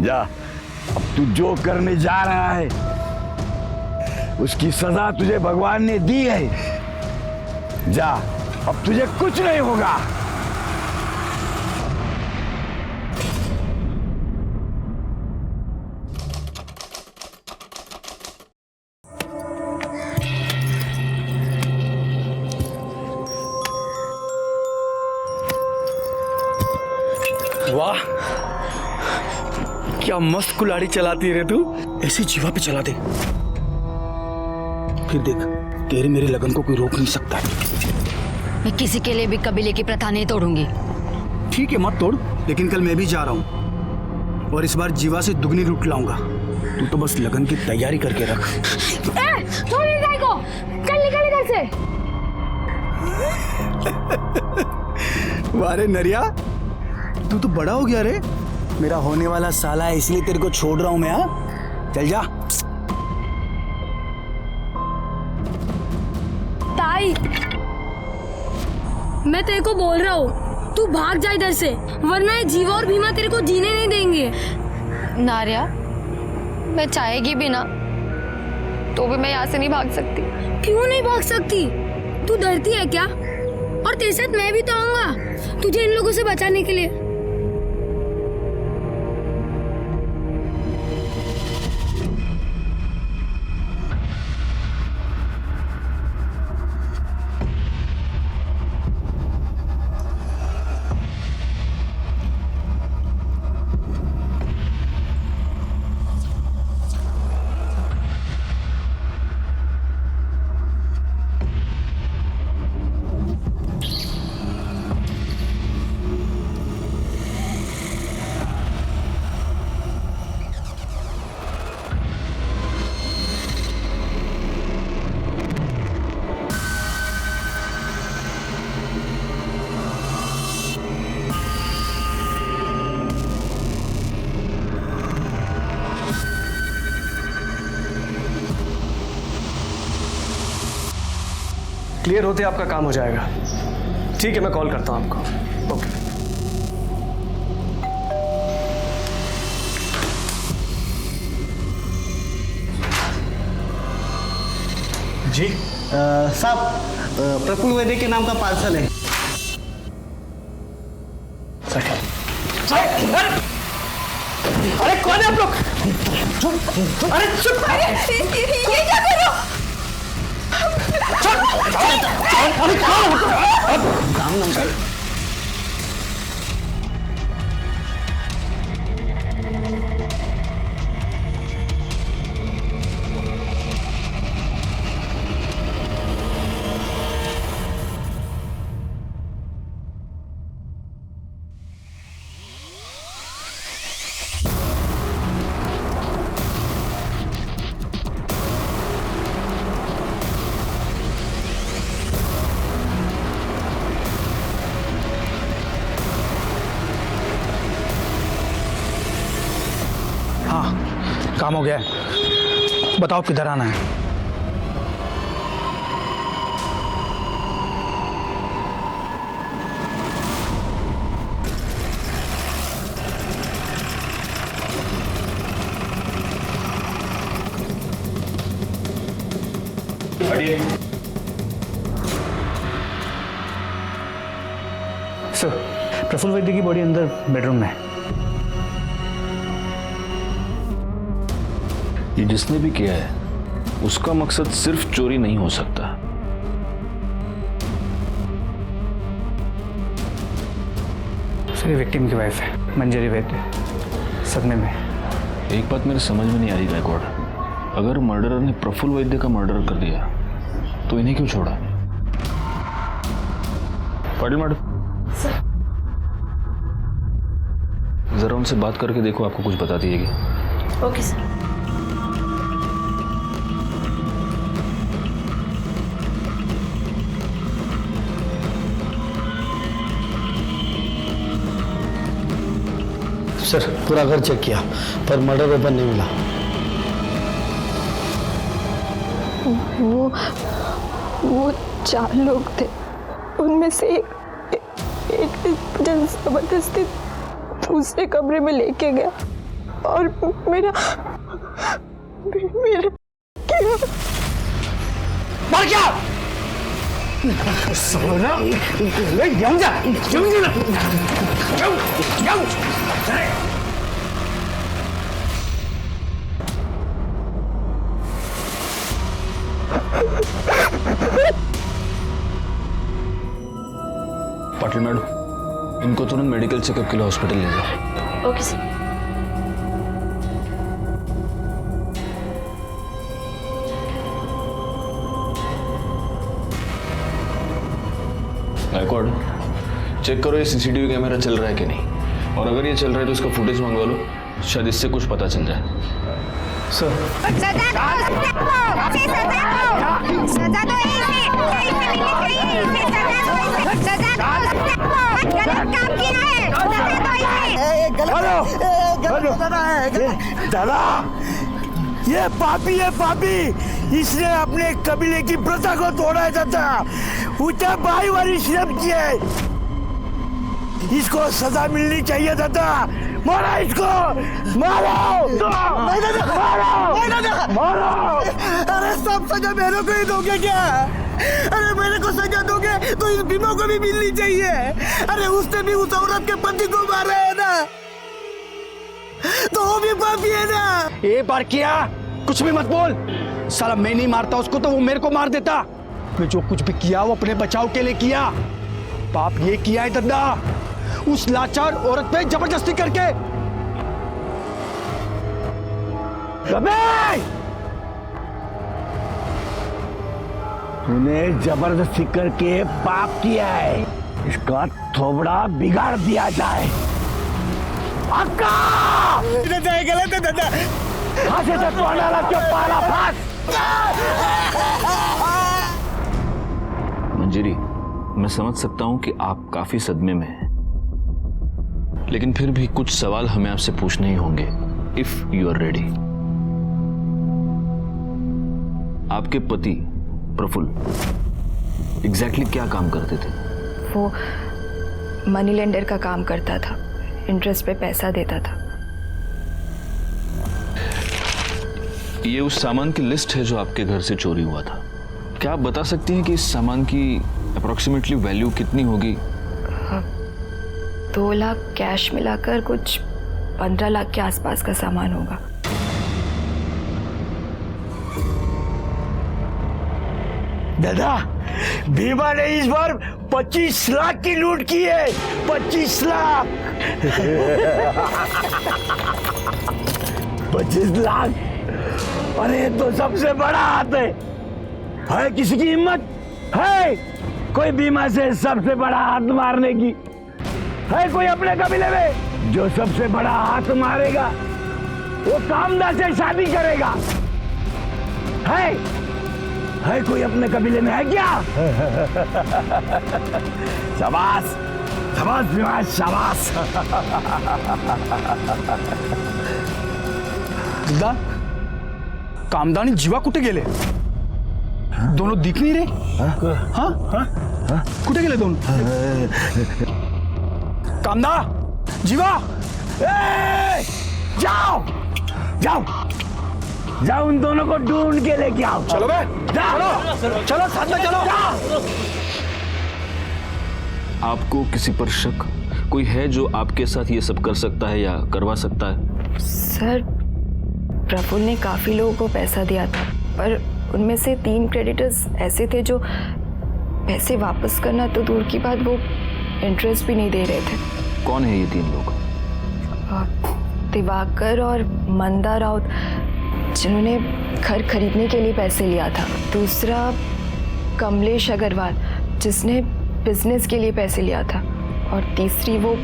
जा, अब तू जो करने जा रहा है उसकी सजा तुझे भगवान ने दी है। जा, अब तुझे कुछ नहीं होगा। वाह, क्या मस्त कुल्हाड़ी चलाती है रे तू। ऐसे जीवा पे चला दे, फिर देख तेरे मेरे लगन को कोई रोक नहीं सकता। मैं किसी के लिए भी कबीले की प्रथा नहीं तोड़ूंगी। ठीक है, मत तोड़, लेकिन कल मैं भी जा रहा हूँ और इस बार जीवा से दुगनी लूट लाऊंगा। तू तो बस लगन की तैयारी करके रख। छोड़ गाय को, चल निकल इधर से। वारे नरिया, तू तो बड़ा हो गया रे। मेरा होने वाला साला है, इसलिए तेरे को छोड़ रहा हूं मैं। हाँ, चल जा। ताई, मैं तेरे को बोल रहा हूँ, तू भाग जा इधर से, वरना ये जीवा और भीमा तेरे को जीने नहीं देंगे। नारिया, मैं चाहेगी भी ना तो भी मैं यहाँ से नहीं भाग सकती। क्यों नहीं भाग सकती? तू डरती है क्या? और तेरे साथ मैं भी तो आऊंगा तुझे इन लोगों से बचाने के लिए। क्लियर होते आपका काम हो जाएगा। ठीक है, मैं कॉल करता हूं आपको। ओके। जी साहब, प्रफुल्ल वैद्य के नाम का पार्सल है। अरे कौन है आप लोग? अरे चुप! ये क्या कर रहे हो? काम हो गया है, बताओ किधर आना है। सर, प्रफुल्ल वैद्य की बॉडी अंदर बेडरूम में है। ये जिसने भी किया है उसका मकसद सिर्फ चोरी नहीं हो सकता। सर, ये विक्टिम की वाइफ है, मंजरी वैद्य, सदमे में। एक बात मेरे समझ में नहीं आ रही गायकवाड़, अगर मर्डरर ने प्रफुल्ल वैद्य का मर्डर कर दिया तो इन्हें क्यों छोड़ा? पाटिल मैडम, जरा उनसे बात करके देखो, आपको कुछ बता दिएगी। Okay sir. सर, पूरा घर चेक किया पर मर्डर वेपन नहीं मिला। वो 4 लोग थे, उनमें से एक जबरदस्ती दूसरे कमरे में लेके गया। और मेरा मर क्या सोना ले जाऊं जा जाऊं पाटिल मैडम, इनको तुरंत मेडिकल चेकअप के लिए हॉस्पिटल ले जाओ। Okay sir. गायकवाड़, चेक करो ये सीसीटीवी कैमरा चल रहा है कि नहीं, और अगर ये चल रहा है तो इसका फुटेज मंगवा लो, शायद इससे कुछ पता चल जाए। सर सजा दो गलत काम किया है। दादा, ये पापी इसने अपने कबीले की प्रथा को तोड़ा है दादा। ऊंचा भाई वाली श्रम की है, इसको सजा मिलनी चाहिए दादा। मारो इसको, मारो मारो। अरे सब सजा मेरे को ही दोगे क्या? अरे मेरे को सजा दोगे तो इस भीमा को भी मिलनी चाहिए। अरे उसने भी उस औरत के पति को मारा है ना, तो वो भी पापी है ना। एक बार किया कुछ भी मत बोल। साला मैं नहीं मारता उसको तो वो मेरे को मार देता। मैं जो कुछ भी किया वो अपने बचाव के लिए किया। पाप ये किया है दद्दा, उस लाचार औरत पे जबरदस्ती करके। तूने जबरदस्ती करके पाप किया है, इसका थोबड़ा बिगाड़ दिया जाए। अक्का! गलत है दादा। फांसी से तोड़ना क्यों पाला फांस? मंजीरी, मैं समझ सकता हूं कि आप काफी सदमे में हैं, लेकिन फिर भी कुछ सवाल हमें आपसे पूछने ही होंगे, इफ यू आर रेडी। आपके पति प्रफुल्ल एग्जैक्टली क्या काम करते थे? वो मनी लेंडर का काम करता था, इंटरेस्ट पे पैसा देता था। ये उस सामान की लिस्ट है जो आपके घर से चोरी हुआ था। क्या आप बता सकती हैं कि इस सामान की अप्रोक्सीमेटली वैल्यू कितनी होगी? 2 लाख कैश मिलाकर कुछ 15 लाख के आसपास का सामान होगा। दादा, भीमा ने इस बार 25 लाख की लूट की है। 25 लाख 25 लाख। अरे तो सबसे बड़ा हाथ है किसी की हिम्मत है कोई भीमा से सबसे बड़ा हाथ मारने की? है कोई अपने कबीले में जो सबसे बड़ा हाथ मारेगा वो कामदा से शादी करेगा? है कोई अपने कबीले में? है क्या? शाबाश शाबाश भीमा, शाबाश। दादा, कामदानी जीवा कुठे गेले? दोनों दिख नहीं रहे। हाँ कुठे गेले दोनों? कामदा, जीवा, जाओ जाओ जाओ, उन दोनों को ढूंढ के लेके आओ। चलो बे, चलो चलो साथ में चलो। आपको किसी पर शक कोई है जो आपके साथ ये सब कर सकता है या करवा सकता है? सर, प्रफुल्ल ने काफ़ी लोगों को पैसा दिया था, पर उनमें से 3 क्रेडिटर्स ऐसे थे जो पैसे वापस करना तो दूर की बात, वो इंटरेस्ट भी नहीं दे रहे थे। कौन है ये 3 लोग? दिवाकर और मंदा राउत, जिन्होंने घर खरीदने के लिए पैसे लिया था। दूसरा कमलेश अग्रवाल, जिसने बिजनेस के लिए पैसे लिया था। और तीसरी वो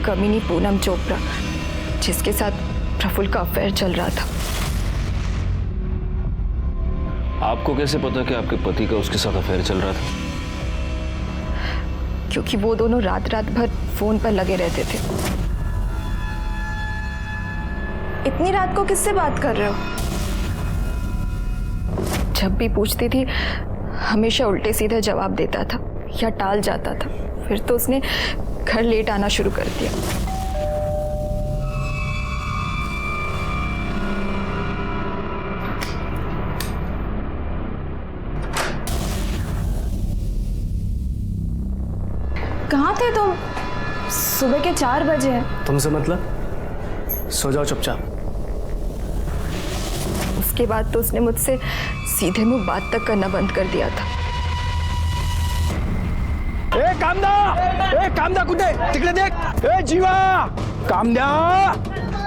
कमीनी पूनम चोपड़ा, जिसके साथ प्रफुल्ल का अफेयर चल रहा था। आपको कैसे पता कि आपके पति का उसके साथ अफेयर चल रहा था? क्योंकि वो दोनों रात भर फोन पर लगे रहते थे। इतनी रात को किससे बात कर रहे हो? जब भी पूछती थी हमेशा उल्टे सीधे जवाब देता था या टाल जाता था। फिर तो उसने घर लेट आना शुरू कर दिया। थे तुम? सुबह के 4 बजे हैं। तुमसे मतलब? सो जाओ चुपचाप। उसके बाद तो उसने मुझसे सीधे मुंह बात तक करना बंद कर दिया था। ए कामदा कुठे? तिकडे देख। ए जीवा, कामदा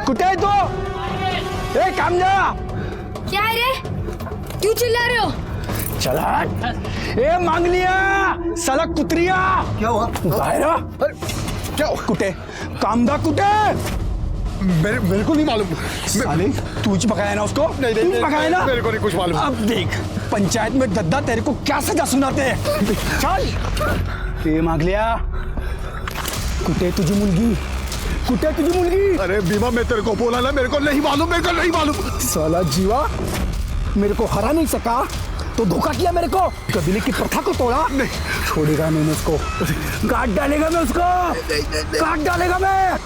कुठे आहे तो? ए कामदा, क्या है रे? क्यों चिल्ला रहे हो? चला। ए मांगलिया, साला कुत्रिया, क्या हुआ? बाहेर आ. क्या कुठे? कामदा कुठे? मेरे को नहीं मालूम। साले तूच पकाया ना उसको? नहीं, तूच पकाया ना? मेरे को नहीं कुछ मालूम। अब देख, पंचायत में दद्दा तेरे को क्या सजा सुनाते हैं। चल। ए मांगलिया, कुठे तुझी मुलगी? कुठे तुझी मुलगी? अरे बीमा, मैं तेरे को बोला ना, मेरे को नहीं मालूम। साला जीवा, मेरे को हरा नहीं सका तो धोखा किया मेरे को। कबीले की प्रथा को तोड़ा। नहीं छोड़ेगा नहीं मैं उसको, काट डालेगा मैं उसको, काट डालेगा मैं।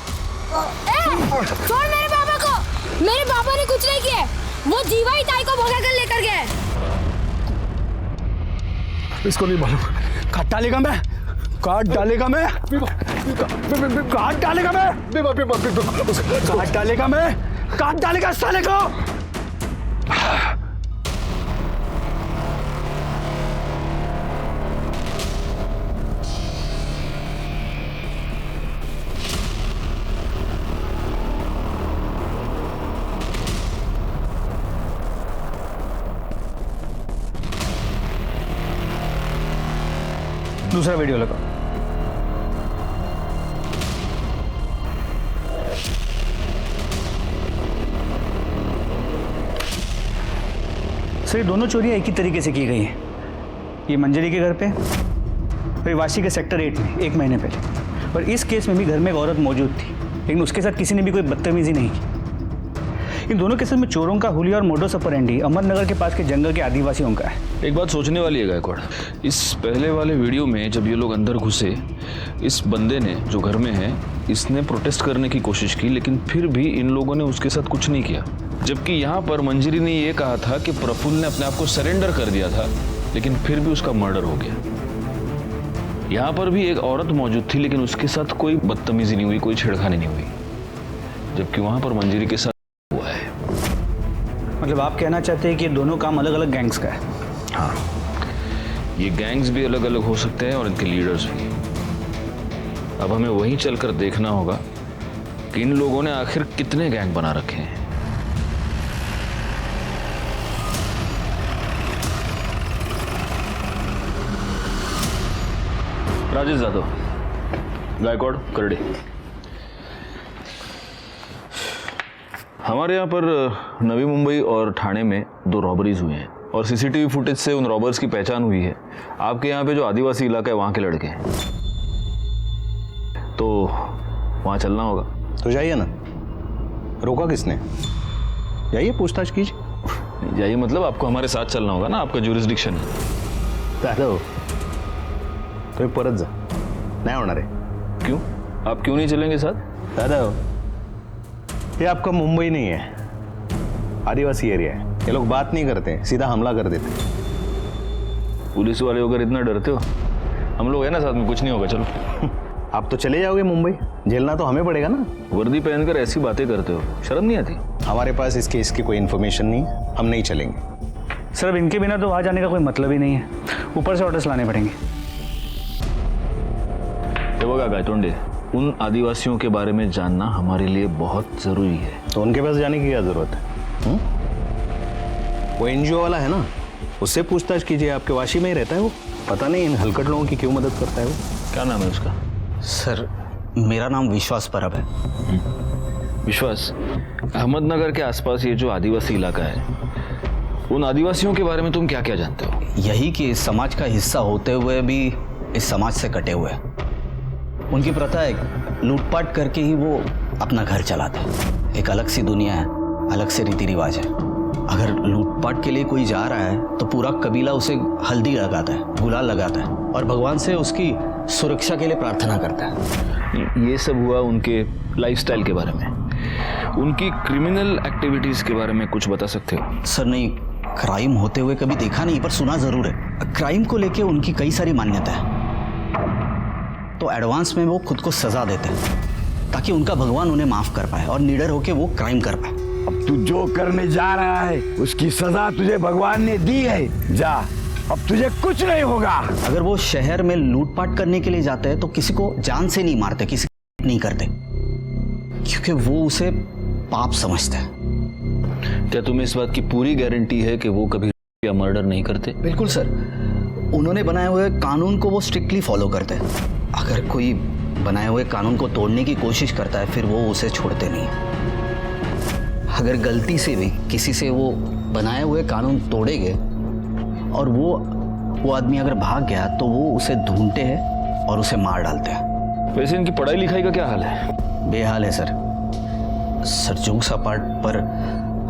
छोड़ मेरे पापा को। मेरे पापा ने कुछ नहीं किया। वो जीवा ही ताई को भगा कर लेकर गए। इसको नहीं मालूम। काट डालेगा मैं, काट डालेगा मैं, काट डालेगा मैं, काट डालेगा मैं, काट डालेगा साले को। दूसरा वीडियो लगाओ। सर, ये दोनों चोरियां एक ही तरीके से की गई हैं। ये मंजरी के घर पे, फिर वाशी के सेक्टर 8 में 1 महीने पहले। और इस केस में भी घर में एक औरत मौजूद थी, लेकिन उसके साथ किसी ने भी कोई बदतमीजी नहीं की। इन दोनों केसेस में चोरों का हुलिया और मोडस ऑपरेंडी अहमदनगर के पास के जंगल के आदिवासियों का है। एक बात सोचने वाली है गायकवाड़, इस पहले वाले वीडियो में जब ये लोग अंदर घुसे, इस बंदे ने जो घर में है, इसने प्रोटेस्ट करने की कोशिश की, लेकिन फिर भी इन लोगों ने उसके साथ कुछ नहीं किया। जबकि यहाँ पर मंजरी ने ये कहा था कि प्रफुल्ल ने अपने आप को सरेंडर कर दिया था, लेकिन फिर भी उसका मर्डर हो गया। यहाँ पर भी एक औरत मौजूद थी, लेकिन उसके साथ कोई बदतमीजी नहीं हुई, कोई छेड़खानी नहीं हुई, जबकि वहां पर मंजरी के साथ हुआ है। मतलब आप कहना चाहते हैं कि ये दोनों काम अलग अलग गैंग्स का है? हाँ, ये गैंग्स भी अलग अलग हो सकते हैं और इनके लीडर्स भी। अब हमें वहीं चलकर देखना होगा कि इन लोगों ने आखिर कितने गैंग बना रखे हैं। राजेश जाधव, गायकवाड़, करडी। हमारे यहाँ पर नवी मुंबई और ठाणे में 2 रॉबरीज हुई हैं और सीसीटीवी फुटेज से उन रॉबर्स की पहचान हुई है। आपके यहाँ पे जो आदिवासी इलाका है वहाँ के लड़के हैं, तो वहाँ चलना होगा। तो जाइए ना, रोका किसने? जाइए, पूछताछ कीजिए। जाइए मतलब आपको हमारे साथ चलना होगा ना, आपका ज्यूरिसडिक्शन है। दादा तुम्ही परत जा, नाही होणार आहे। क्यों? आप क्यों नहीं चलेंगे साथ? दादा ये आपका मुंबई नहीं है, आदिवासी एरिया है। ये लोग बात नहीं करते, सीधा हमला कर देते। पुलिस वाले होकर इतना डरते हो? हम लोग है ना साथ में, कुछ नहीं होगा, चलो। आप तो चले जाओगे मुंबई, झेलना तो हमें पड़ेगा ना। वर्दी पहनकर ऐसी बातें करते हो, शर्म नहीं आती? हमारे पास इस केस की कोई इन्फॉर्मेशन नहीं, हम नहीं चलेंगे। सर, अब इनके बिना तो वहाँ जाने का कोई मतलब ही नहीं है, ऊपर से ऑर्डर्स लाने पड़ेंगे। बघा गायतोंडे, उन आदिवासियों के बारे में जानना हमारे लिए बहुत जरूरी है। तो उनके पास जाने की क्या जरूरत है? वो एनजीओ वाला है ना, उससे पूछताछ कीजिए। आपके वाशी में ही रहता है वो, पता नहीं इन हलकट लोगों की क्यों मदद करता है वो। क्या नाम है उसका? सर, मेरा नाम विश्वास परब है। विश्वास, अहमदनगर के आसपास ये जो आदिवासी इलाका है, उन आदिवासियों के बारे में तुम क्या क्या जानते हो? यही कि इस समाज का हिस्सा होते हुए भी इस समाज से कटे हुए हैं। उनकी प्रथा है, लूटपाट करके ही वो अपना घर चलाते हैं। एक अलग सी दुनिया है, अलग से रीति रिवाज है। अगर लूटपाट के लिए कोई जा रहा है तो पूरा कबीला उसे हल्दी लगाता है, गुलाल लगाता है और भगवान से उसकी सुरक्षा के लिए प्रार्थना करता है। ये सब हुआ उनके लाइफस्टाइल के बारे में। उनकी क्रिमिनल एक्टिविटीज के बारे में कुछ बता सकते हो? सर नहीं, क्राइम होते हुए कभी देखा नहीं, पर सुना जरूर है। क्राइम को लेके उनकी कई सारी मान्यता है। तो तो एडवांस में वो खुद को सजा देते हैं ताकि उनका भगवान उन्हें माफ कर पाए और निडर होकर वो क्राइम कर पाए। अब तू जो करने जा रहा है उसकी सजा तुझे भगवान ने दी है। जा, अब तुझे कुछ नहीं होगा। अगर वो शहर में लूटपाट करने के लिए जाते हैं तो किसी को जान से नहीं मारते, किसी को नहीं करते, क्योंकि वो उसे पाप समझते हैं। क्या तुम्हें इस बात की पूरी गारंटी है कि वो कभी या मर्डर नहीं करते? बिल्कुल सर, उन्होंने बनाए हुए कानून को वो स्ट्रिक्टली फॉलो करते हैं। अगर कोई बनाए हुए कानून को तोड़ने की कोशिश करता है फिर वो उसे छोड़ते नहीं। अगर गलती से भी किसी से वो बनाए हुए कानून तोड़ेंगे और वो आदमी अगर भाग गया तो वो उसे ढूंढते हैं और उसे मार डालते हैं। वैसे इनकी पढ़ाई लिखाई का क्या हाल है? बेहाल है सर। जोक्स अपार्ट, पर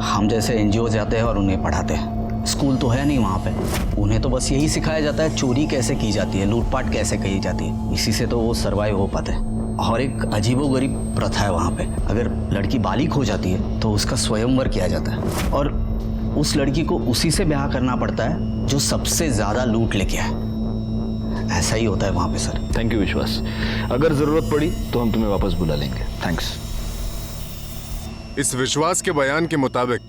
हम जैसे एनजीओ जाते हैं और उन्हें पढ़ाते हैं। स्कूल तो है नहीं वहाँ पे, उन्हें तो बस यही सिखाया जाता है चोरी कैसे की जाती है, लूटपाट कैसे की जाती है। इसी से तो वो सर्वाइव हो पाते हैं। और एक अजीबोगरीब प्रथा है वहाँ पे, अगर लड़की बालिग हो जाती है तो उसका स्वयंवर किया जाता है और उस लड़की को उसी से ब्याह करना पड़ता है जो सबसे ज़्यादा लूट लेके आए। ऐसा ही होता है वहाँ पे सर। थैंक यू विश्वास, अगर ज़रूरत पड़ी तो हम तुम्हें वापस बुला लेंगे। थैंक्स। इस विश्वास के बयान के मुताबिक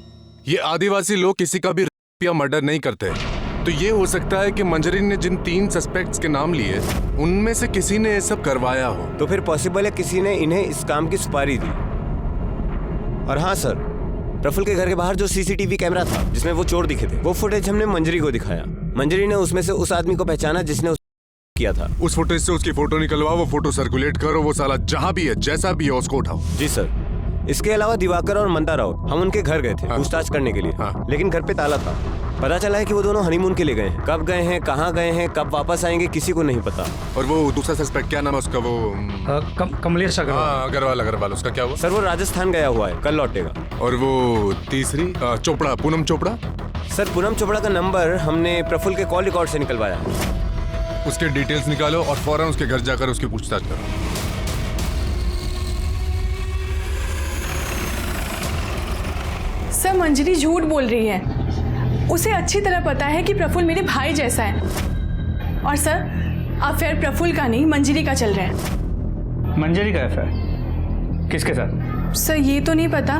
ये आदिवासी लोग किसी का भी रेप या मर्डर नहीं करते, तो ये हो सकता है कि मंजरी ने जिन 3 सस्पेक्ट्स के नाम लिए उनमें से किसी ने ये सब करवाया हो। तो फिर पॉसिबल है किसी ने इन्हें इस काम की सुपारी दी। और हाँ सर, प्रफुल्ल के घर के बाहर जो सीसीटीवी कैमरा था जिसमें वो चोर दिखे थे, वो फुटेज हमने मंजरी को दिखाया। मंजरी ने उसमें से उस आदमी को पहचाना जिसने किया था। उस फुटेज से उसकी फोटो निकलवाओ, वो फोटो सर्कुलेट करो, वो साला जहां भी है जैसा भी है उसको उठाओ। जी सर। इसके अलावा दिवाकर और मंदा राउत, हम उनके घर गए थे पूछताछ करने के लिए, लेकिन घर पे ताला था। पता चला है कि वो दोनों हनीमून के लिए गए हैं। कब गए हैं, कहाँ गए हैं, कब वापस आएंगे, किसी को नहीं पता। और वो दूसरा सस्पेक्ट क्या नाम है उसका? वो कमलेश अग्रवाल। अग्रवाल उसका क्या हुआ? सर वो राजस्थान गया हुआ है, कल लौटेगा। और वो तीसरी चोपड़ा, पूनम चोपड़ा? सर पूनम चोपड़ा का नंबर हमने प्रफुल्ल के कॉल रिकॉर्ड से निकलवाया। उसके डिटेल्स निकालो और फौरन उसके घर जाकर उसकी पूछताछ करो। सर मंजरी झूठ बोल रही है। उसे अच्छी तरह पता है कि प्रफुल्ल मेरे भाई जैसा है। और सर अफेयर प्रफुल्ल का नहीं मंजरी का चल रहा है। मंजरी का अफेयर किसके साथ? सर ये तो नहीं पता,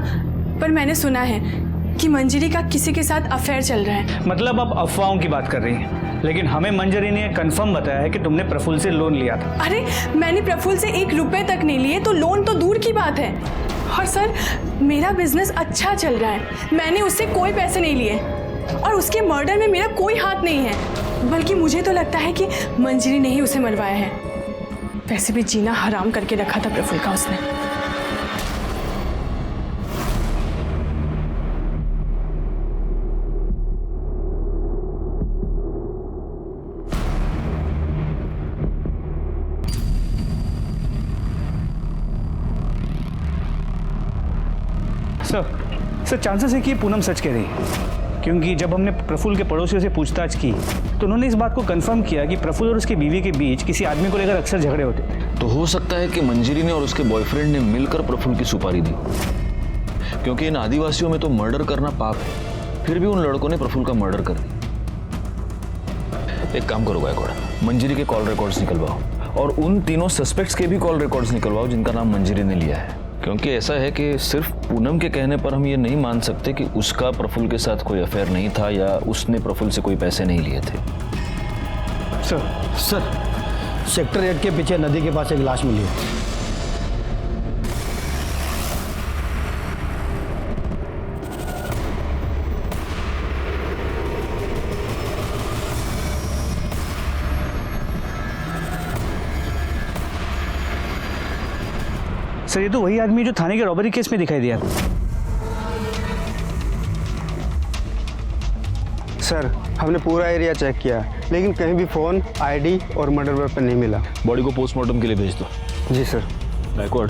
पर मैंने सुना है कि मंजरी का किसी के साथ अफेयर चल रहा है। मतलब आप अफवाहों की बात कर रही हैं, लेकिन हमें मंजरी ने कंफर्म बताया है कि तुमने प्रफुल्ल से लोन लिया था। अरे मैंने प्रफुल्ल से 1 रुपए तक नहीं लिए, तो लोन तो दूर की बात है। और सर मेरा बिजनेस अच्छा चल रहा है, मैंने उससे कोई पैसे नहीं लिए और उसके मर्डर में मेरा कोई हाथ नहीं है। बल्कि मुझे तो लगता है कि मंजरी ने ही उसे मरवाया है। वैसे भी जीना हराम करके रखा था प्रफुल्ल का उसने। सर चांसेस है कि पूनम सच कह रही है, क्योंकि जब हमने प्रफुल्ल के पड़ोसियों से पूछताछ की तो उन्होंने इस बात को कंफर्म किया कि प्रफुल्ल और उसकी बीवी के बीच किसी आदमी को लेकर अक्सर झगड़े होते थे। तो हो सकता है कि मंजरी ने और उसके बॉयफ्रेंड ने मिलकर प्रफुल्ल की सुपारी दी, क्योंकि इन आदिवासियों में तो मर्डर करना पाप है, फिर भी उन लड़कों ने प्रफुल्ल का मर्डर कर दिया। एक काम करो गायकवाड़, मंजरी के कॉल रिकॉर्ड्स निकलवाओ और उन तीनों सस्पेक्ट्स के भी कॉल रिकॉर्ड्स निकलवाओ जिनका नाम मंजरी ने लिया है। क्योंकि ऐसा है कि सिर्फ पूनम के कहने पर हम ये नहीं मान सकते कि उसका प्रफुल्ल के साथ कोई अफेयर नहीं था या उसने प्रफुल्ल से कोई पैसे नहीं लिए थे। सर सेक्टर 8 के पीछे नदी के पास एक लाश मिली है। सर ये तो वही आदमी जो थाने के रॉबरी केस में दिखाई दिया। सर हमने पूरा एरिया चेक किया लेकिन कहीं भी फ़ोन, आईडी और मर्डर वेपन नहीं मिला। बॉडी को पोस्टमार्टम के लिए भेज दो। जी सर। गायकवाड़,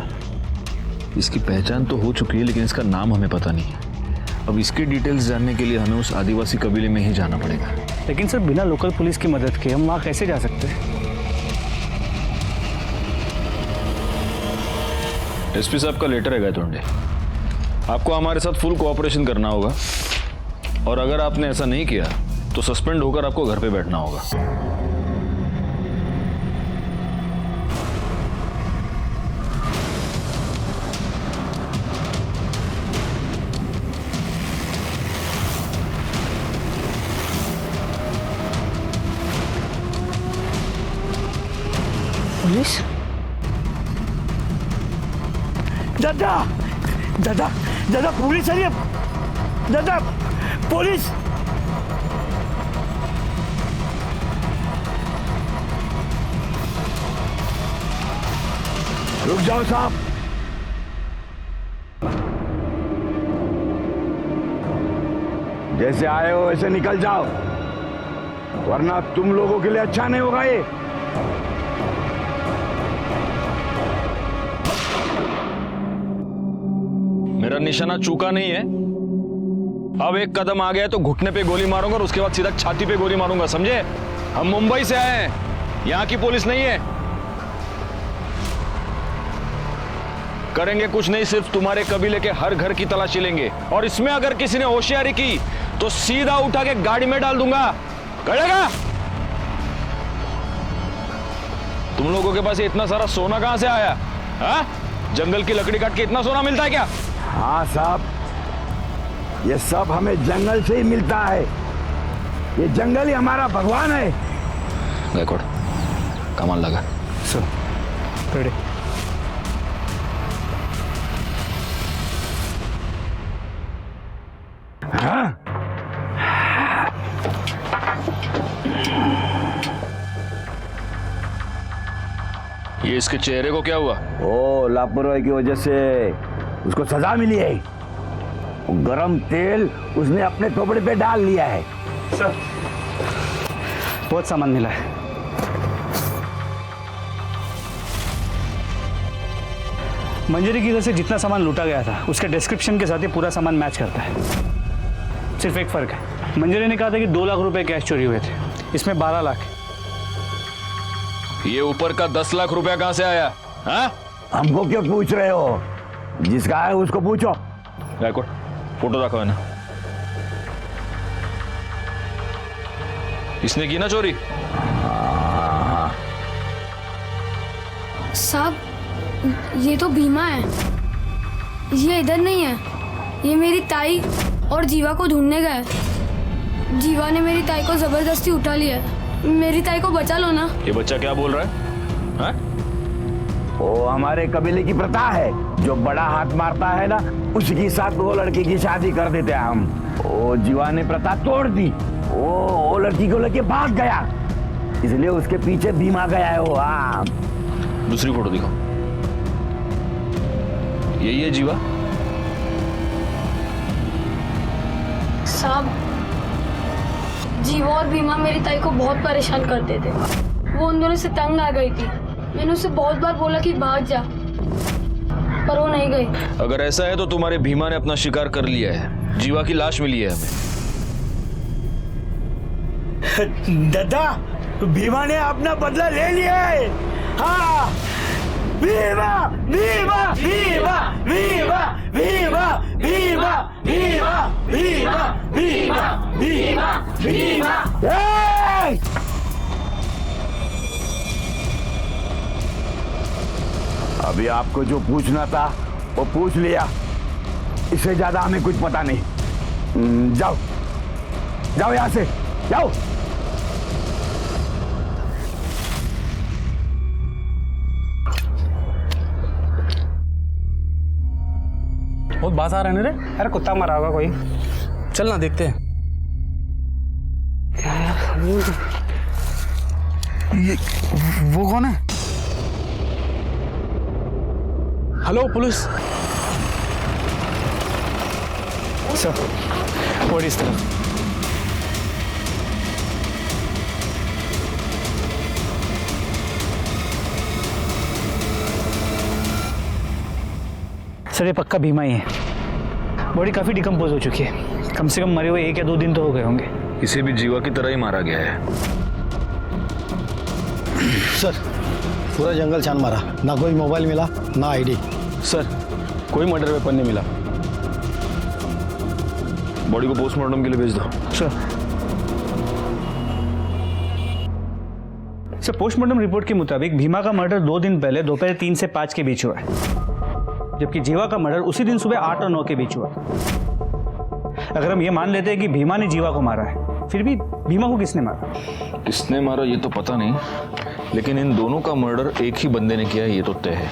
इसकी पहचान तो हो चुकी है लेकिन इसका नाम हमें पता नहीं है। अब इसकी डिटेल्स जानने के लिए हमें उस आदिवासी कबीले में ही जाना पड़ेगा। लेकिन सर बिना लोकल पुलिस की मदद के हम वहाँ कैसे जा सकते हैं? एसपी साहब का लेटर है गायतोंडे, आपको हमारे साथ फुल कोऑपरेशन करना होगा और अगर आपने ऐसा नहीं किया तो सस्पेंड होकर आपको घर पे बैठना होगा। पुलिस? दादा दादा दादा पुलिस आ रही है दादा, पुलिस। रुक जाओ साहब, जैसे आए हो वैसे निकल जाओ, वरना तुम लोगों के लिए अच्छा नहीं होगा ये। मेरा निशाना चूका नहीं है। अब एक कदम आ गया तो घुटने पे गोली मारूंगा और उसके बाद सीधा छाती पे गोली मारूंगा, समझे? हम मुंबई से आए हैं, यहां की पुलिस नहीं है। करेंगे कुछ नहीं, सिर्फ तुम्हारे कबीले के हर घर की तलाशी लेंगे, और इसमें अगर किसी ने होशियारी की तो सीधा उठा के गाड़ी में डाल दूंगा। करेगा? तुम लोगों के पास ये इतना सारा सोना कहां से आया? हाँ? जंगल की लकड़ी काट के इतना सोना मिलता है क्या? हाँ साहब, ये सब हमें जंगल से ही मिलता है। ये जंगल ही हमारा भगवान है। गायकवाड़, कमाल लगा। Sir ready. हाँ? ये इसके चेहरे को क्या हुआ? ओ, लापरवाही की वजह से उसको सजा मिली है। गरम तेल उसने अपने थोपड़े पे डाल लिया है। सर, बहुत सामान मिला है। मंजरी की घर से जितना सामान लूटा गया था उसके डिस्क्रिप्शन के साथ ही पूरा सामान मैच करता है। सिर्फ एक फर्क है, मंजरी ने कहा था कि 2 लाख रुपए कैश चोरी हुए थे, इसमें 12 लाख। ये ऊपर का 10 लाख रुपया कहां से आया? हाँ? हमको क्यों पूछ रहे हो? जिसका है उसको पूछो। गायकवाड़, फोटो रखो है ना। इसने की ना चोरी? साहब, ये तो भीमा है, ये इधर नहीं है। ये मेरी ताई और जीवा को ढूंढने गए। जीवा ने मेरी ताई को जबरदस्ती उठा लिया। मेरी ताई को बचा लो ना। ये बच्चा क्या बोल रहा है? हाँ? वो हमारे कबीले की प्रथा है, जो बड़ा हाथ मारता है ना, उसके साथ वो लड़की की शादी कर देते हैं हम। वो जीवा ने प्रथा तोड़ दी। वो लड़की को लेके भाग गया, इसलिए उसके पीछे भीमा गया है वो। हाँ, दूसरी फोटो दिखाओ। यही है जीवा? साहब, जीवा और भीमा मेरी ताई को बहुत परेशान करते थे। वो उन दोनों से तंग आ गई थी। मैंने उसे बहुत बार बोला कि भाग जा, पर वो नहीं गई। अगर ऐसा है तो तुम्हारे भीमा ने अपना शिकार कर लिया है। जीवा की लाश मिली है हमें। दादा, भीमा ने अपना बदला ले लिया है। हाँ, भीमा भीमा भीमा भीमा भीमा भीमा भीमा भीमा भीमा भीमा भीमा। अभी आपको जो पूछना था वो पूछ लिया, इससे ज्यादा हमें कुछ पता नहीं। जाओ जाओ, यहां से जाओ। बहुत बात आ रहा है रे। अरे कुत्ता मरा होगा कोई, चल ना देखते हैं। ये वो कौन है? Hello police. सर, और इस तरफ। सर, ये पक्का भीमा ही है। बॉडी काफी डिकम्पोज हो चुकी है, कम से कम मरे हुए 1 या 2 दिन तो हो गए होंगे। इसे भी जीवा की तरह ही मारा गया है। सर, पूरा जंगल छान मारा, ना कोई मोबाइल मिला ना आईडी। सर, कोई मर्डर वेपन नहीं मिला। बॉडी को पोस्टमार्टम के लिए भेज दो। सर, पोस्टमार्टम रिपोर्ट के मुताबिक भीमा का मर्डर 2 दिन पहले दोपहर 3 से 5 के बीच हुआ है, जबकि जीवा का मर्डर उसी दिन सुबह 8 और 9 के बीच हुआ। अगर हम ये मान लेते हैं कि भीमा ने जीवा को मारा है, फिर भी भीमा को किसने मारा? किसने मारा ये तो पता नहीं, लेकिन इन दोनों का मर्डर एक ही बंदे ने किया है, ये तो तय है।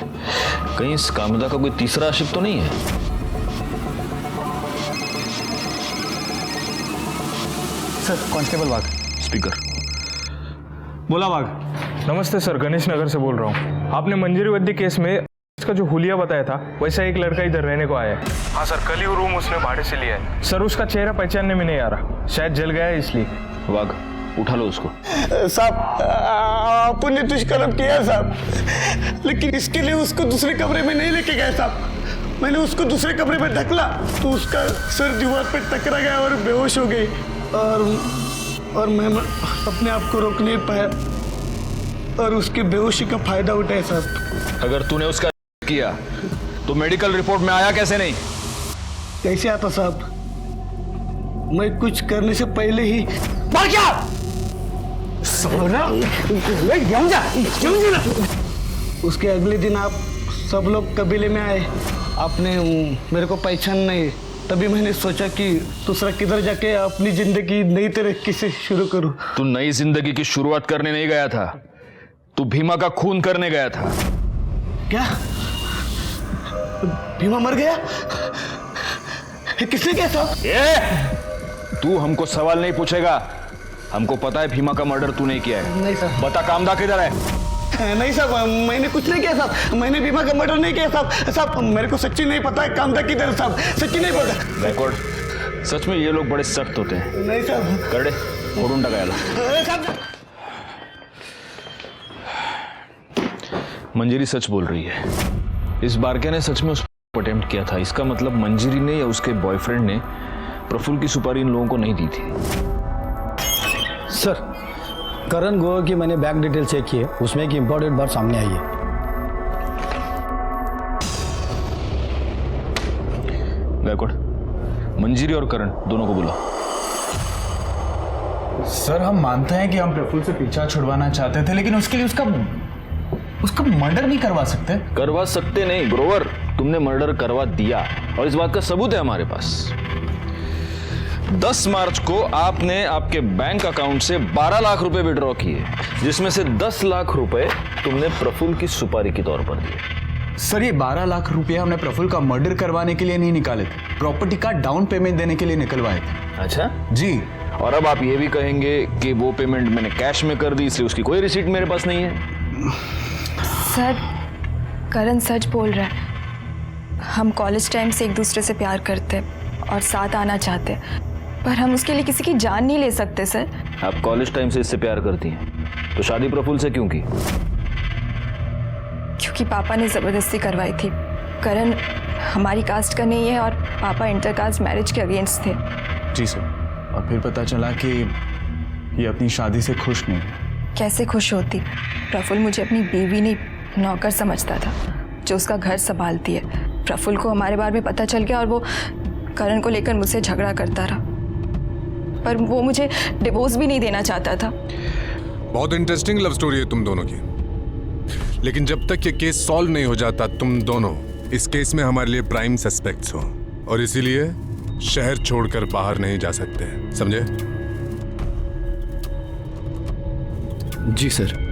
कहीं इस कामदा का कोई तीसरा आशिक तो नहीं है? सर, कांस्टेबल वाघ। स्पीकर। बोला वाघ। नमस्ते सर, गणेश नगर से बोल रहा हूँ। आपने मंजरी वद्दी केस में इसका जो हुलिया बताया था, वैसा एक लड़का इधर रहने को आया है। हाँ सर, कल ही वो रूम उसने भाड़े से लिया है। सर, उसका चेहरा पहचानने में नहीं आ रहा, शायद जल गया है इसलिए। वाघ, उठा लो उसको। साहब, आपने दुष्कर्म किया साहब, लेकिन इसके लिए उसको दूसरे कमरे में नहीं लेके गए साहब। मैंने उसको दूसरे कमरे में ढकला तो उसका सर दीवार पे टकरा गया और बेहोश हो गई, और मैं अपने आप को रोक नहीं पाया और उसकी बेहोशी का फायदा उठाया साहब। अगर तूने उसका किया तो मेडिकल रिपोर्ट में आया कैसे नहीं? कैसे आता साहब? मैं कुछ करने से पहले ही मर गया। उसके अगले दिन आप सब लोग कबीले में आए, आपने मेरे को पहचान नहीं, तभी मैंने सोचा कि दूसरा किधर जाके अपनी जिंदगी नई तरीके से शुरू करूं। तू नई जिंदगी की शुरुआत करने नहीं गया था, तू भीमा का खून करने गया था। क्या भीमा मर गया? किसने किया साहब? तू हमको सवाल नहीं पूछेगा, हमको पता है भीमा का मर्डर तू नहीं किया है। नहीं सर। बता कामदा किधर है? नहीं साहब, मैंने कुछ नहीं किया साहब, मैंने भीमा का मर्डर नहीं किया साहब। साहब, मेरे को सच्ची नहीं पता है कामदा किधर है साहब, सच्ची नहीं पता। रिकॉर्ड, सच में ये लोग बड़े सख्त होते हैं। नहीं साहब। करडे फोडून टाकायला। मंजरी सच बोल रही है, इस बारके ने सच में उस पर अटेम्प्ट किया था। इसका मतलब मंजरी ने या उसके बॉयफ्रेंड ने प्रफुल्ल की सुपारी इन लोगों को नहीं दी थी। सर, करण गोवा की मैंने बैंक डिटेल चेक की है, उसमें एक इंपॉर्टेंट बात सामने आई है। गायकवाड़, मंजरी और करण दोनों को बुलाओ। सर, हम मानते हैं कि हम प्रफुल्ल से पीछा छुड़वाना चाहते थे, लेकिन उसके लिए उसका मर्डर नहीं करवा सकते। करवा सकते नहीं ग्रोवर, तुमने मर्डर करवा दिया और इस बात का सबूत है हमारे पास। 10 मार्च को आपने आपके बैंक अकाउंट से 12 लाख रुपए विड्रॉ किए, जिसमें से 10 लाख रुपए तुमने प्रफुल्ल की सुपारी के तौर पर दिए। सर, ये 12 लाख रुपए हमने प्रफुल्ल का मर्डर करवाने के लिए नहीं निकाले थे, प्रॉपर्टी का डाउन पेमेंट देने के लिए निकलवाए थे। अच्छा जी। और अब आप ये भी कहेंगे कि वो पेमेंट मैंने कैश में कर दी, इसलिए उसकी कोई रिसीट मेरे पास नहीं है। सर, करण सच बोल रहा है। हम कॉलेज टाइम से एक दूसरे से प्यार करते और साथ आना चाहते, पर हम उसके लिए किसी की जान नहीं ले सकते सर। आप कॉलेज टाइम से इससे प्यार करती हैं, तो शादी प्रफुल्ल से क्यों की? क्योंकि पापा ने ज़बरदस्ती करवाई थी। करण हमारी कास्ट का नहीं है और पापा इंटरकास्ट मैरिज के अगेंस्ट थे। जी सर। और फिर पता चला कि ये अपनी शादी से खुश नहीं। कैसे खुश होती? प्रफुल्ल मुझे अपनी बीवी नहीं, नौकर समझता था जो उसका घर संभालती है। प्रफुल्ल को हमारे बारे में पता चल गया और वो करण को लेकर मुझसे झगड़ा करता रहा, पर वो मुझे डिवोर्स भी नहीं देना चाहता था। बहुत इंटरेस्टिंग लव स्टोरी है तुम दोनों की, लेकिन जब तक ये केस सॉल्व नहीं हो जाता, तुम दोनों इस केस में हमारे लिए प्राइम सस्पेक्ट्स हो और इसीलिए शहर छोड़कर बाहर नहीं जा सकते, समझे? जी सर।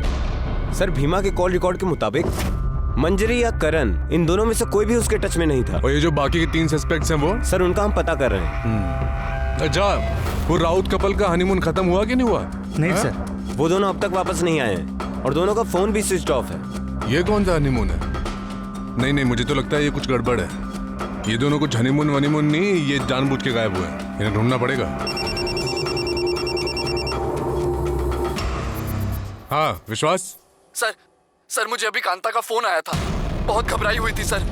सर, भीमा के कॉल रिकॉर्ड के मुताबिक मंजरी या करण, इन दोनों में से कोई भी उसके टच में नहीं था। और ये जो बाकी के 3 सस्पेक्ट्स हैं वो? सर, उनका हम पता कर रहे हैं। अच्छा, वो राउत कपल का हनीमून खत्म हुआ कि नहीं हुआ? नहीं सर, वो दोनों अब तक वापस नहीं आए हैं और दोनों का फोन भी स्विच ऑफ है। ये कौन सा हनीमून है? नहीं, मुझे तो लगता है ये कुछ गड़बड़ है। ये दोनों कुछ हनीमून वनीमून नहीं, ये जानबूझ के गायब हुए हैं। इन्हें ढूंढना पड़ेगा। हाँ, विश्वास? सर, मुझे अभी कांता का फोन आया था, बहुत घबराई हुई थी सर।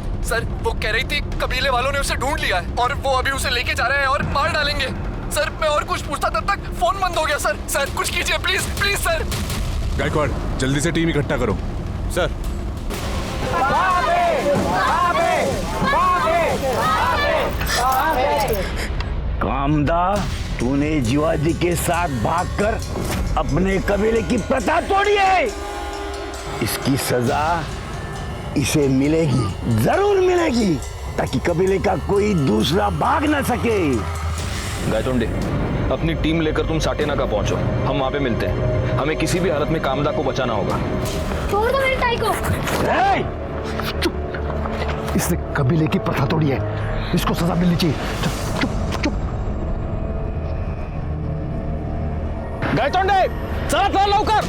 वो कह रही थी कबीले वालों ने उसे ढूंढ लिया है और वो अभी उसे लेके जा रहे हैं और मार डालेंगे। सर, मैं और कुछ पूछता तब तक फोन बंद हो गया। सर, कुछ कीजिए प्लीज प्लीज सर। गायकवाड़, जल्दी से टीम इकट्ठा करो। सर। कामदा, तूने जीवाजी के साथ भागकर अपने कबीले की प्रथा तोड़ी है। इसकी सजा इसे मिलेगी, जरूर मिलेगी, ताकि कबीले का कोई दूसरा भाग न सके। गायतोंडे, अपनी टीम लेकर तुम साटेना का पहुंचो, हम वहां पे मिलते हैं। हमें किसी भी हालत में कामदा को बचाना होगा। छोड़ दो मेरी ताई को। इसने कबीले की प्रथा तोड़ी है, इसको सजा मिलनी चाहिए। चुप चुप चुप। गायतोंडे चला चला लवकर।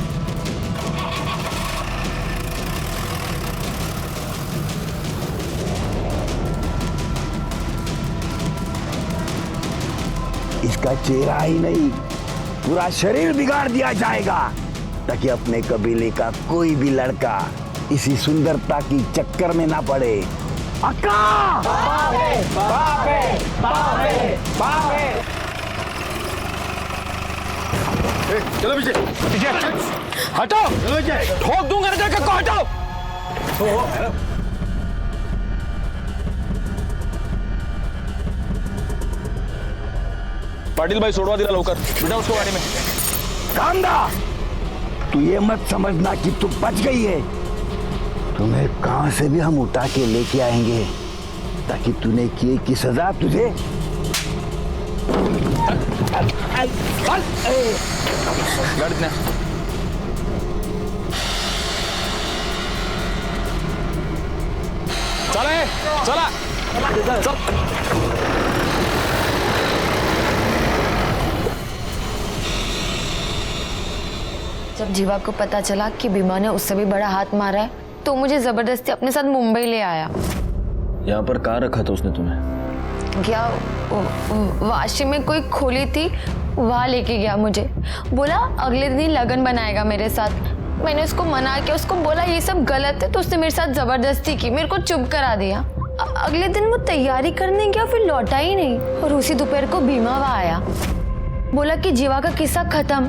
इसका चेहरा ही नहीं, पूरा शरीर बिगाड़ दिया जाएगा ताकि अपने कबीले का कोई भी लड़का इसी सुंदरता की चक्कर में ना पड़े। अक्का! बाबे, बाबे, बाबे, बाबे। चलो पीछे पीछे हटो, ठोक दूंगा ना जाकर को, हटो। पाटिल भाई सोडवा दिला लवकर, बिठा उसको गाड़ी में। कामदा, तू ये मत समझना कि तू बच गई है। तुम्हें कहां से भी हम उठा के लेके आएंगे ताकि तूने किए की सजा तुझे। गाड़ी में चले, चला चल। जब जीवा को पता चला कि भीमा ने उससे भी बड़ा हाथ मारा है तो मुझे जबरदस्ती अपने साथ मुंबई ले आया। यहाँ पर कहाँ रखा था उसने तुम्हें? क्या वाशी में कोई खोली थी, वहाँ लेके गया मुझे। बोला अगले दिन ही लगन बनाएगा मेरे साथ। मैंने उसको मना किया, उसको बोला ये सब गलत है, तो उसने मेरे साथ जबरदस्ती की, मेरे को चुप करा दिया। अगले दिन वो तैयारी करने गया, फिर लौटा ही नहीं। और उसी दोपहर को भीमा वहाँ आया, बोला कि जीवा का किस्सा खत्म,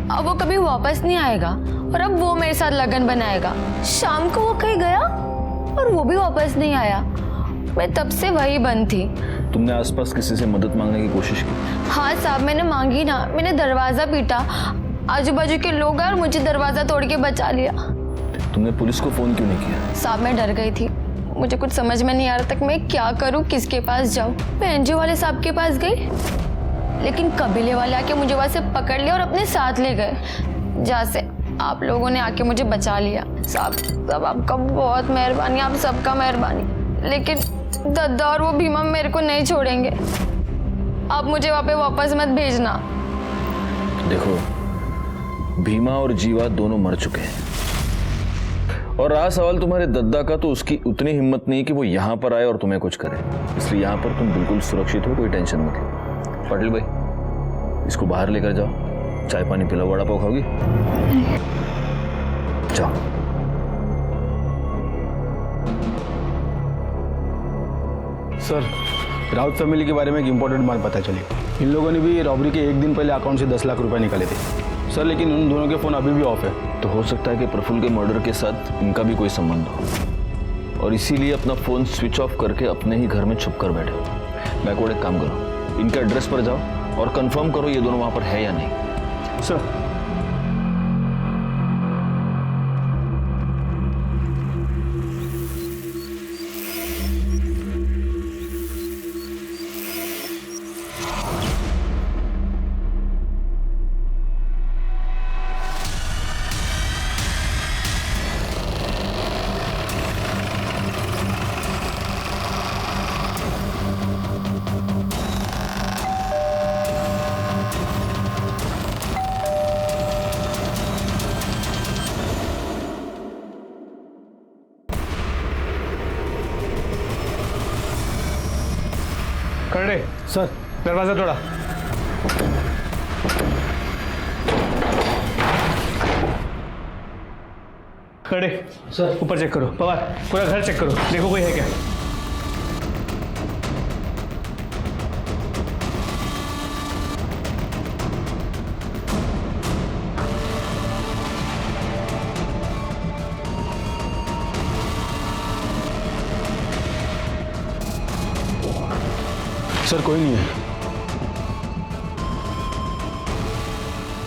अब वो कभी वापस नहीं आएगा और अब वो मेरे साथ लगन बनाएगा। शाम को वो कहीं गया और वो भी वापस नहीं आया। मैं तब से वही बंद थी। तुमने आसपास किसी से मदद मांगने की कोशिश की? हाँ साहब, मैंने मांगी ना, मैंने दरवाजा पीटा, आजू बाजू के लोग आए और मुझे दरवाजा तोड़ के बचा लिया। तुमने पुलिस को फोन क्यों नहीं किया? साहब मैं डर गई थी, मुझे कुछ समझ में नहीं आ रहा था कि मैं क्या करूँ, किसके पास जाऊँ। मैं एनजीओ वाले साहब के पास गई, लेकिन कबीले वाले आके मुझे वहां से पकड़ लिया और अपने साथ ले गए, जहाँ से आप लोगों ने आके मुझे बचा लिया। साहब आपका बहुत मेहरबानी, आप सबका मेहरबानी। लेकिन दद्दा और वो भीमा मेरे को नहीं छोड़ेंगे, आप मुझे वहां पे वापस मत भेजना। देखो, भीमा और जीवा दोनों मर चुके हैं और रहा सवाल तुम्हारे दद्दा का, तो उसकी उतनी हिम्मत नहीं कि वो यहाँ पर आए और तुम्हें कुछ करे। इसलिए यहाँ पर तुम बिल्कुल सुरक्षित हो, कोई टेंशन मत लो। पाटिल भाई, इसको बाहर लेकर जाओ, चाय पानी पिलाओ। वड़ा पाव खाओगी? जाओ। सर, राउत फैमिली के बारे में एक इम्पोर्टेंट बात पता चली। इन लोगों ने भी रॉबरी के एक दिन पहले अकाउंट से 10 लाख रुपए निकाले थे सर, लेकिन उन दोनों के फ़ोन अभी भी ऑफ है। तो हो सकता है कि प्रफुल्ल के मर्डर के साथ इनका भी कोई संबंध हो और इसीलिए अपना फ़ोन स्विच ऑफ करके अपने ही घर में छुप कर बैठे हो। बैकवर्ड एक काम करो, इनके एड्रेस पर जाओ और कंफर्म करो ये दोनों वहां पर है या नहीं। सर, करड़े सर, दरवाजा तोड़ा। करड़े सर, ऊपर चेक करो। पवार, पूरा घर चेक करो, देखो कोई है क्या। सर कोई नहीं है।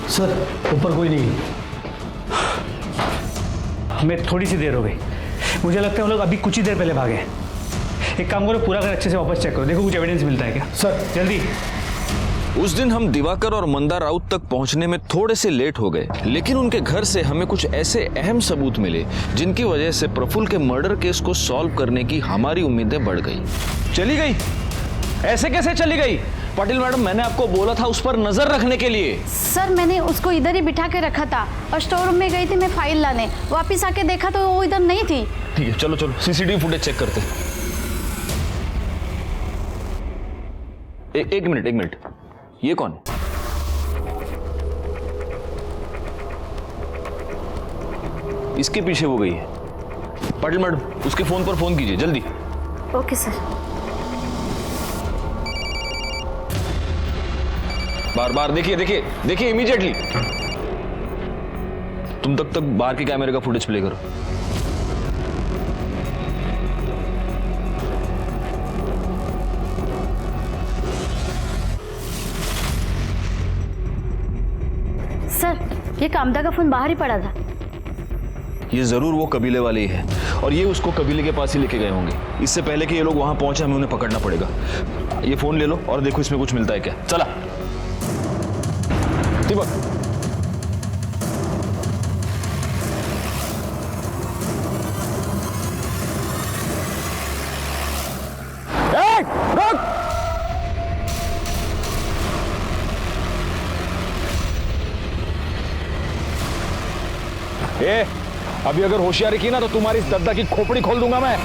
सर ऊपर कोई नहीं है। हमें थोड़ी सी देर हो गई, मुझे लगता है वो लोग अभी कुछ ही देर पहले भागे। एक काम करो, पूरा घर अच्छे से वापस चेक करो, देखो कुछ एविडेंस मिलता है क्या। सर जल्दी। उस दिन हम दिवाकर और मंदा राउत तक पहुंचने में थोड़े से लेट हो गए, लेकिन उनके घर से हमें कुछ ऐसे अहम सबूत मिले जिनकी वजह से प्रफुल्ल के मर्डर केस को सॉल्व करने की हमारी उम्मीदें बढ़ गई। चली गई? ऐसे कैसे चली गई? पाटिल मैडम, मैंने आपको बोला था उस पर नजर रखने के लिए। सर मैंने उसको इधर ही बिठा के रखा था और स्टोर रूम में गई थी मैं फाइल लाने, वापस आके देखा तो वो इधर नहीं थी। ठीक है, चलो चलो सीसीटीवी फुटेज चेक करते। एक मिनट, ये कौन है? इसके पीछे वो गई है। पाटिल मैडम, उसके फोन पर फोन कीजिए जल्दी। Okay sir. बार देखिए इमीडिएटली। तुम तक बाहर के कैमरे का फुटेज प्ले करो। सर ये कामदा का फोन बाहर ही पड़ा था। ये जरूर वो कबीले वाले ही है और ये उसको कबीले के पास ही लेके गए होंगे। इससे पहले कि ये लोग वहां पहुंचे हमें उन्हें पकड़ना पड़ेगा। ये फोन ले लो और देखो इसमें कुछ मिलता है क्या। चला दीपक। रुक! अभी अगर होशियारी की ना तो तुम्हारी इस दद्दा की खोपड़ी खोल दूंगा मैं।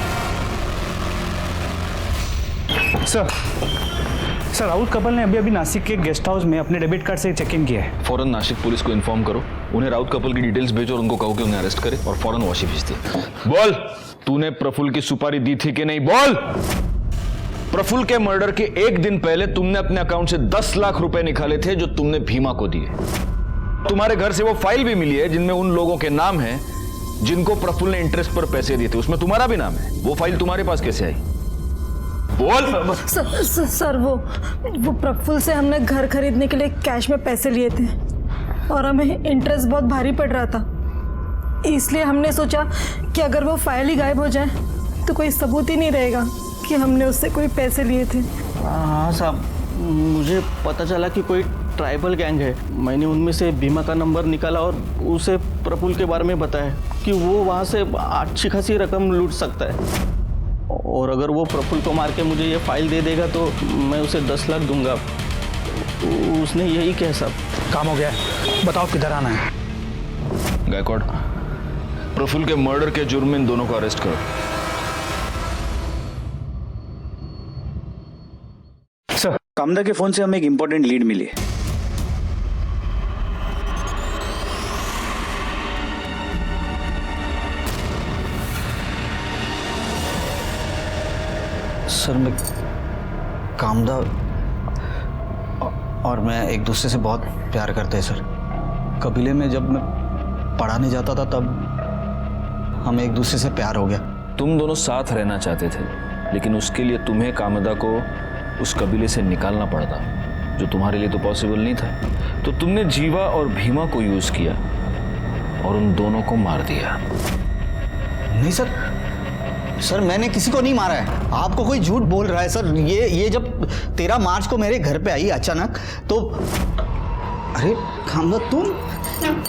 सर राउत कपल ने अभी नासिक के गेस्ट हाउस में अपने डेबिट कार्ड से चेक इन किया है। फौरन नासिक पुलिस को इन्फॉर्म करो, उन्हें राउत कपल की डिटेल्स भेजो और उनको कहो कि उन्हें अरेस्ट करे और फौरन वाशी भेज दे। बोल, तूने प्रफुल्ल की सुपारी दी थी कि नहीं? बोल। प्रफुल्ल के मर्डर के एक दिन पहले तुमने अपने अकाउंट से 10 लाख रुपए निकाले थे जो तुमने भीमा को दिए। तुम्हारे घर से वो फाइल भी मिली है जिनमें उन लोगों के नाम हैं जिनको प्रफुल्ल ने इंटरेस्ट पर पैसे दिए थे। उसमें तुम्हारा भी नाम है। वो फाइल तुम्हारे पास कैसे आई? बोल। सर वो प्रफुल्ल से हमने घर खरीदने के लिए कैश में पैसे लिए थे और हमें इंटरेस्ट बहुत भारी पड़ रहा था, इसलिए हमने सोचा कि अगर वो फाइल ही गायब हो जाए तो कोई सबूत ही नहीं रहेगा कि हमने उससे कोई पैसे लिए थे। हाँ साहब, मुझे पता चला कि कोई ट्राइबल गैंग है। मैंने उनमें से बीमा का नंबर निकाला और उसे प्रफुल्ल के बारे में बताया कि वो वहाँ से अच्छी खासी रकम लूट सकता है और अगर वो प्रफुल्ल को मार के मुझे ये फाइल दे देगा तो मैं उसे 10 लाख दूंगा। उसने यही कहा साहब। काम हो गया, बताओ किधर आना है। गायकवाड़, प्रफुल्ल के मर्डर के जुर्म में इन दोनों को अरेस्ट करो। सर, कामदा के फोन से हमें एक इंपॉर्टेंट लीड मिली है। सर, मैं कामदा और मैं एक दूसरे से बहुत प्यार करते हैं सर। कबीले में जब मैं पढ़ाने जाता था तब हमें एक दूसरे से प्यार हो गया। तुम दोनों साथ रहना चाहते थे, लेकिन उसके लिए तुम्हें कामदा को उस कबीले से निकालना पड़ता, जो तुम्हारे लिए तो पॉसिबल नहीं था। तो तुमने जीवा और भीमा को यूज किया और उन दोनों को मार दिया। नहीं सर, मैंने किसी को नहीं मारा है। आपको कोई झूठ बोल रहा है सर। ये जब 13 मार्च को मेरे घर पे आई अचानक तो अरे कामदा, तुम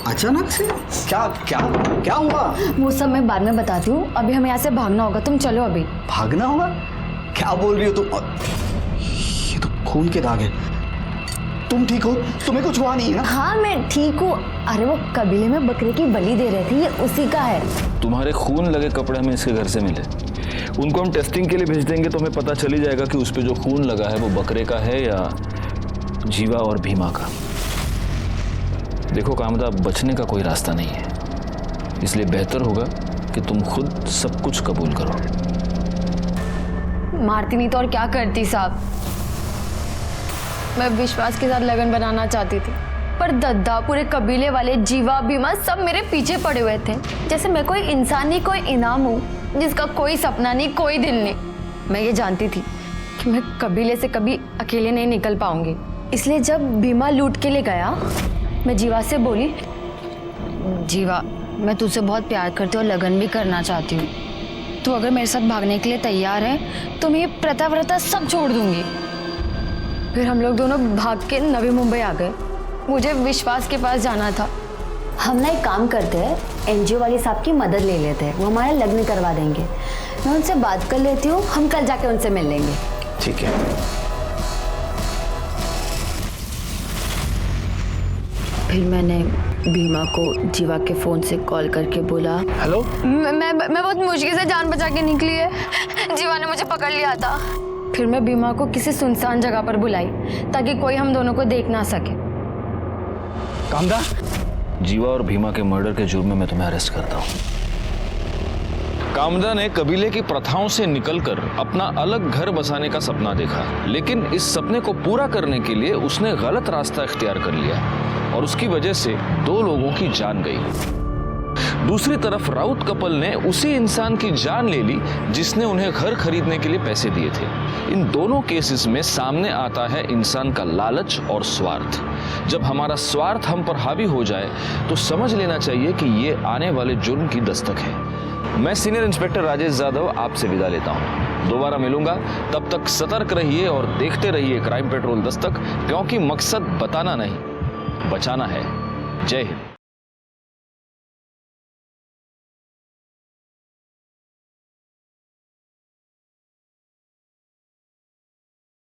अचानक से क्या हुआ? वो सब मैं बाद में बताती हूँ, अभी हमें यहाँ से भागना होगा। तुम चलो अभी। भागना होगा? क्या बोल रही हो तुम? ये तो खून के दाग है। तुम ठीक हो? तुम्हें कुछ हुआ नहीं है ना? हाँ मैं ठीक हूँ। अरे वो कबीले में बकरे की बलि दे रहे थे, ये उसी का है। तुम्हारे खून लगे कपड़े हमें इसके घर से मिले, उनको हम टेस्टिंग के लिए भेज देंगे तो हमें पता चल ही जाएगा कि उस पे जो खून लगा है वो बकरे का है या जीवा और भीमा का। देखो कामदा, बचने का कोई रास्ता नहीं है, इसलिए बेहतर होगा कि तुम खुद सब कुछ कबूल करो। मारती नहीं तो और क्या करती साहब। मैं विश्वास के साथ लगन बनाना चाहती थी, पर दद्दा, पूरे कबीले वाले, जीवा, भीमा सब मेरे पीछे पड़े हुए थे, जैसे मैं कोई इंसान नहीं, कोई इनाम हूँ जिसका कोई सपना नहीं, कोई दिल नहीं। मैं ये जानती थी कि मैं कबीले से कभी अकेले नहीं निकल पाऊंगी, इसलिए जब भीमा लूट के लिए गया, मैं जीवा से बोली, जीवा मैं तुझसे बहुत प्यार करती हूँ और लगन भी करना चाहती हूँ। तू अगर मेरे साथ भागने के लिए तैयार है तो मैं ये प्रथा व्रता सब छोड़ दूंगी। फिर हम लोग दोनों भाग के नवी मुंबई आ गए। मुझे विश्वास के पास जाना था। हम ना एक काम करते हैं, एनजीओ वाले साहब की मदद ले लेते हैं, वो हमारा लग्न करवा देंगे। मैं उनसे बात कर लेती हूँ, हम कल जाके उनसे मिल लेंगे। ठीक है। फिर मैंने भीमा को जीवा के फोन से कॉल करके बोला, हेलो। मैं बहुत मुश्किल से जान बचा के निकली है। जीवा ने मुझे पकड़ लिया था। फिर मैं भीमा को किसी सुनसान जगह पर बुलाई ताकि कोई हम दोनों को देख ना सके। कामदा, जीवा और भीमा के मर्डर के जुर्म में मैं तुम्हें अरेस्ट करता हूँ। कामदा ने कबीले की प्रथाओं से निकलकर अपना अलग घर बसाने का सपना देखा, लेकिन इस सपने को पूरा करने के लिए उसने गलत रास्ता इख्तियार कर लिया और उसकी वजह से 2 लोगों की जान गई। दूसरी तरफ राउत कपल ने उसी इंसान की जान ले ली जिसने उन्हें घर खरीदने के लिए पैसे दिए थे। इन दोनों केसेस में सामने आता है इंसान का लालच और स्वार्थ। जब हमारा स्वार्थ हम पर हावी हो जाए तो समझ लेना चाहिए कि ये आने वाले जुर्म की दस्तक है। मैं सीनियर इंस्पेक्टर राजेश यादव आपसे विदा लेता हूँ। दोबारा मिलूंगा, तब तक सतर्क रहिए और देखते रहिए क्राइम पेट्रोल दस्तक, क्योंकि मकसद बताना नहीं, बचाना है। जय हिंद।